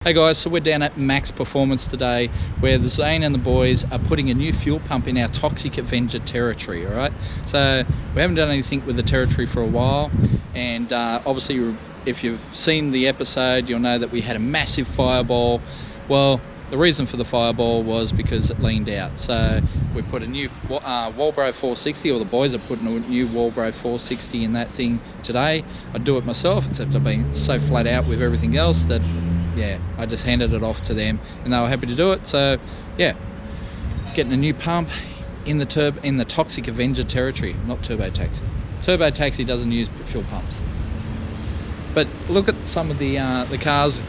Hey guys, so we're down at Maxx Performance today, where the Zane and the boys are putting a new fuel pump in our toxic Avenger territory. All right, so we haven't done anything with the territory for a while, and obviously if you've seen the episode, you'll know that we had a massive fireball. Well, the reason for the fireball was because it leaned out. So we put a new Walbro 460, or the boys are putting a new Walbro 460 in that thing today. I'd do it myself, except I've been so flat out with everything else that yeah, I just handed it off to them and they were happy to do it. So yeah, getting a new pump in the toxic Avenger territory, not Turbo Taxi. Turbo Taxi doesn't use fuel pumps. But look at some of the cars.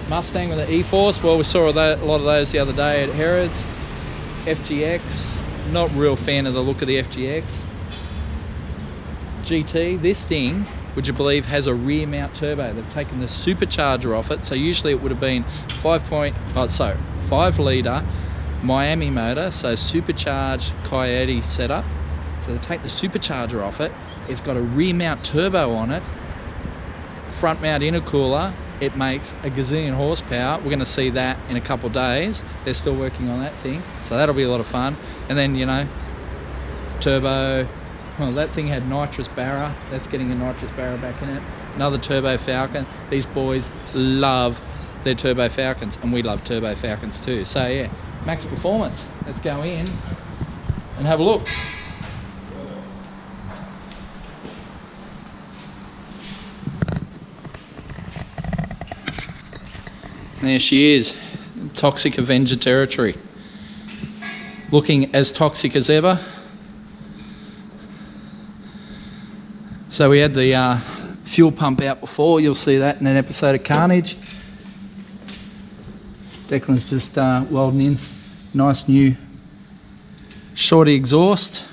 Mustang with the E-Force, well, we saw a lot of those the other day at Harrods. FGX, not real fan of the look of the FGX. GT, this thing, would you believe, has a rear mount turbo. They've taken the supercharger off it, so usually it would have been 5 litre Miami motor, so supercharged Coyote setup. So they take the supercharger off it. It's got a rear mount turbo on it, front mount intercooler. It makes a gazillion horsepower. We're going to see that in a couple of days. They're still working on that thing, so that'll be a lot of fun. And then, you know, turbo. Well, that thing had nitrous barra. That's getting a nitrous barra back in it. Another turbo Falcon. These boys love their turbo Falcons, and we love turbo Falcons too. So yeah, Maxx Performance. Let's go in and have a look. There she is, toxic Avenger territory. Looking as toxic as ever. So we had the fuel pump out before. You'll see that in an episode of Carnage. Declan's just welding in nice new shorty exhaust.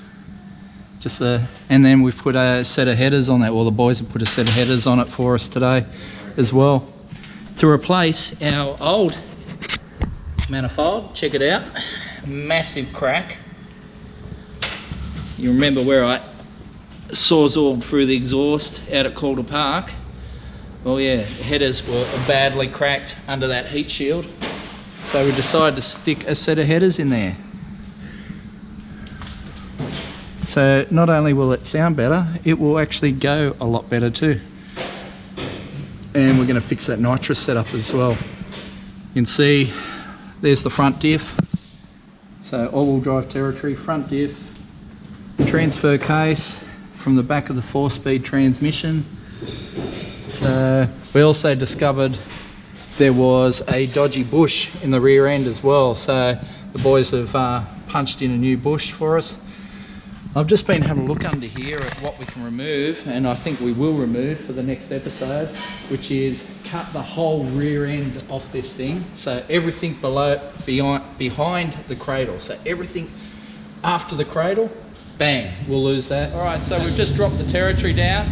And then we've put a set of headers on that. Well, the boys have put a set of headers on it for us today as well, to replace our old manifold. Check it out, massive crack. You remember where I sawzalled through the exhaust out at Calder Park? Well yeah, the headers were badly cracked under that heat shield, so we decided to stick a set of headers in there. So not only will it sound better, it will actually go a lot better too. And we're going to fix that nitrous setup as well. You can see there's the front diff. So all-wheel drive territory, front diff, transfer case from the back of the 4-speed transmission. So we also discovered there was a dodgy bush in the rear end as well. So the boys have punched in a new bush for us. I've just been having a look under here at what we can remove, and I think we will remove for the next episode, which is cut the whole rear end off this thing. So everything behind the cradle. So everything after the cradle, bang, we'll lose that. All right, so we've just dropped the territory down.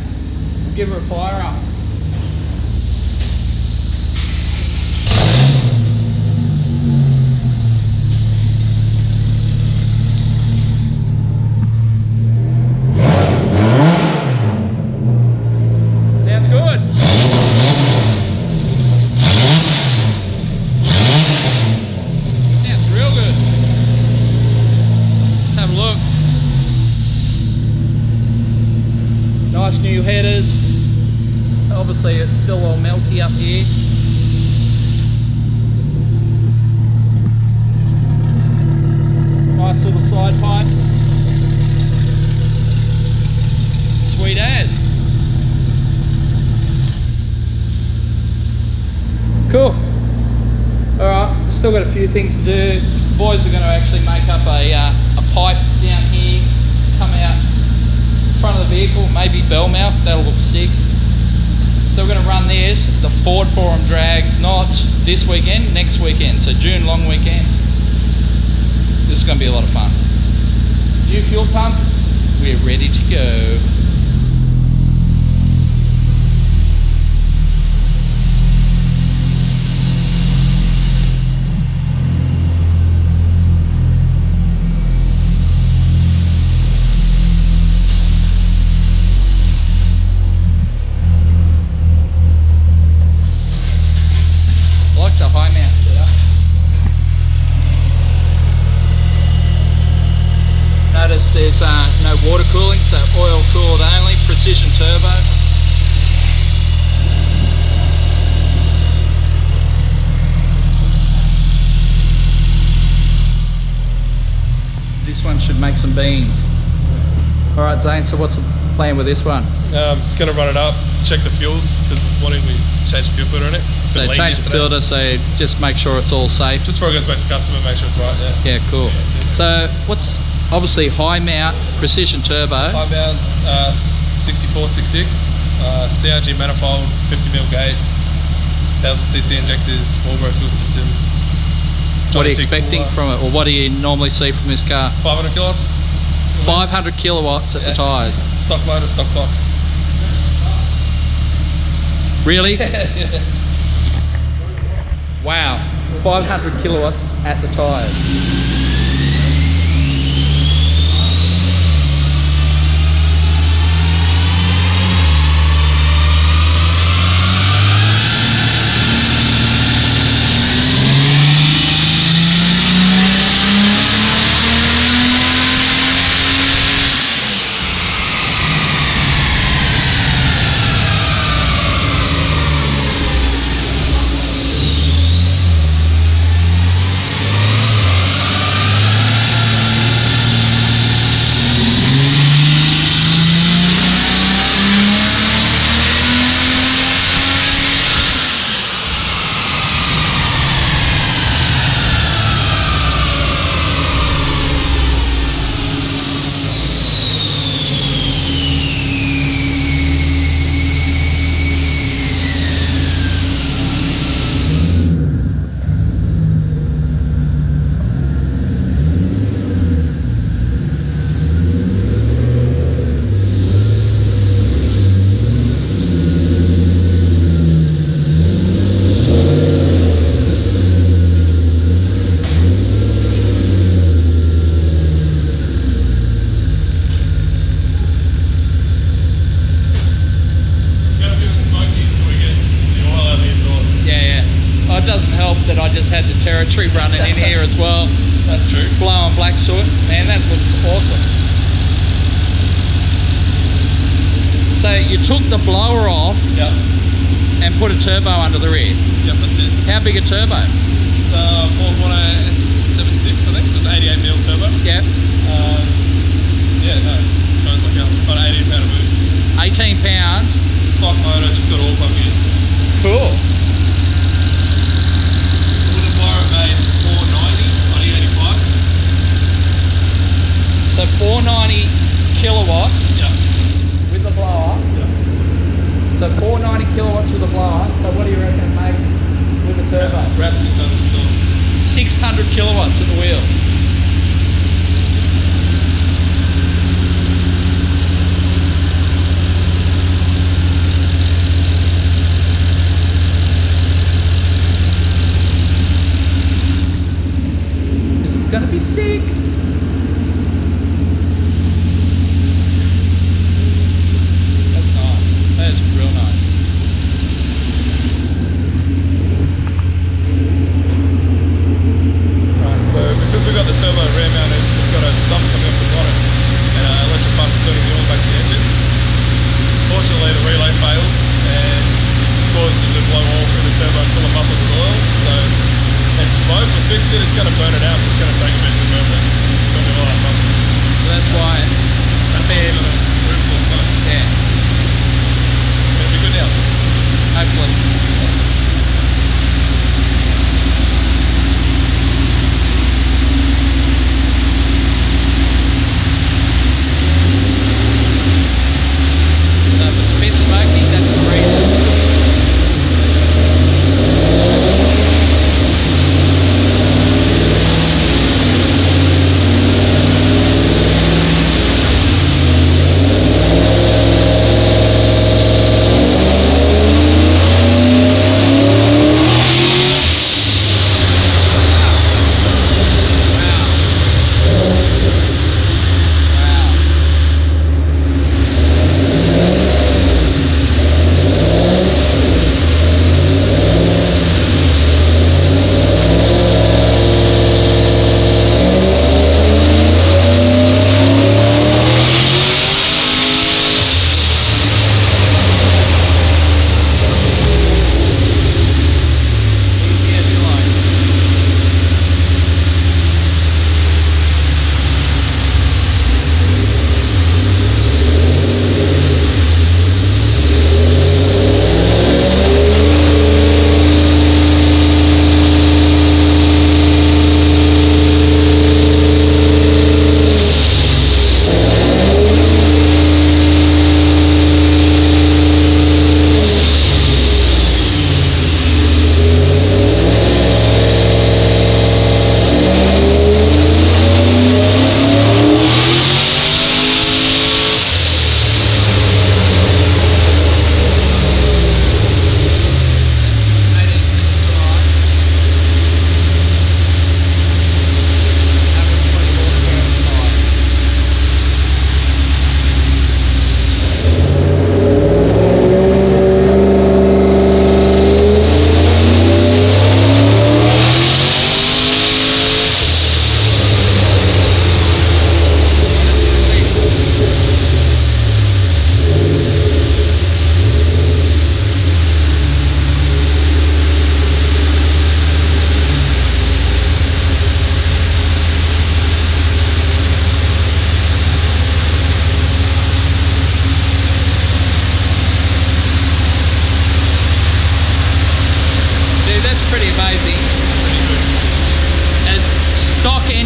Give her a fire up. Nice new headers. Obviously it's still all melty up here. Nice little side pipe. Sweet as. Cool. Alright, still got a few things to do. The boys are going to actually make up a pipe down here, come out front of the vehicle, maybe bell mouth, that'll look sick. So we're going to run this, the Ford Forum drags, not this weekend, next weekend, so June long weekend. This is going to be a lot of fun. New fuel pump, we're ready to go. high mount setup. Notice there's no water cooling, so oil cooled only, precision turbo. This one should make some beans. All right, Zane, so what's the plan with this one? Just going to run it up, check the fuels, because this morning we changed the fuel filter on it. So change the filter, so just make sure it's all safe. Just before it goes back to customer, make sure it's right, yeah. Yeah, cool. So what's obviously high mount, precision turbo? High mount, 6466, CRG manifold, 50mm gate, 1000cc injectors, Marlboro fuel system. What are you expecting from it, or what do you normally see from this car? 500 kilowatts. 500 kilowatts at the tyres. Stock motor, stock box. Really? Wow, 500 kilowatts at the tyres. That I just had the territory running in here as well. That's true. Blowing black soot. Man, that looks awesome. So you took the blower off and put a turbo under the rear. Yep, that's it. How big a turbo? It's a 4.0 S76, I think, so it's 88mm turbo. Yep. Yeah, no, it goes like it's on 18 pound boost. 18 pounds. Stock motor, just got all plug gears. Cool. Made 490 on E85. So 490 kilowatts with the blower. Yeah. So 490 kilowatts with a blower. So what do you reckon it makes with a turbo? Around 600 kilowatts. 600 kilowatts at the wheels. Gonna be sick. That's nice. That is real nice. Right, so because we've got the turbo rear mounted, we've got a sump coming up the bottom and an electric pump turning the oil back to the engine. Fortunately, the relay failed and it's caused it to blow all through the turbo and fill the mufflers with oil. So it's smoke. We fixed it. It's going to burn it out. It's going to take a bit to burn it. It's going to be all that fun. So that's why it's a fair. Yeah. It'll be good now. Hopefully. So if it's a bit smoky, that's the reason.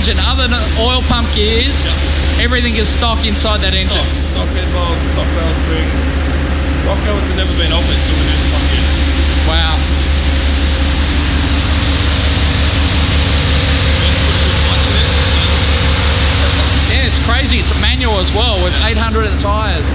engine, other than oil pump gears, everything is stock inside that engine. Stock head bolts, stock valve springs. Rock belts have never been offered until we did the pump gears. Wow. Yeah, it's crazy. It's a manual as well with 800 of the tyres.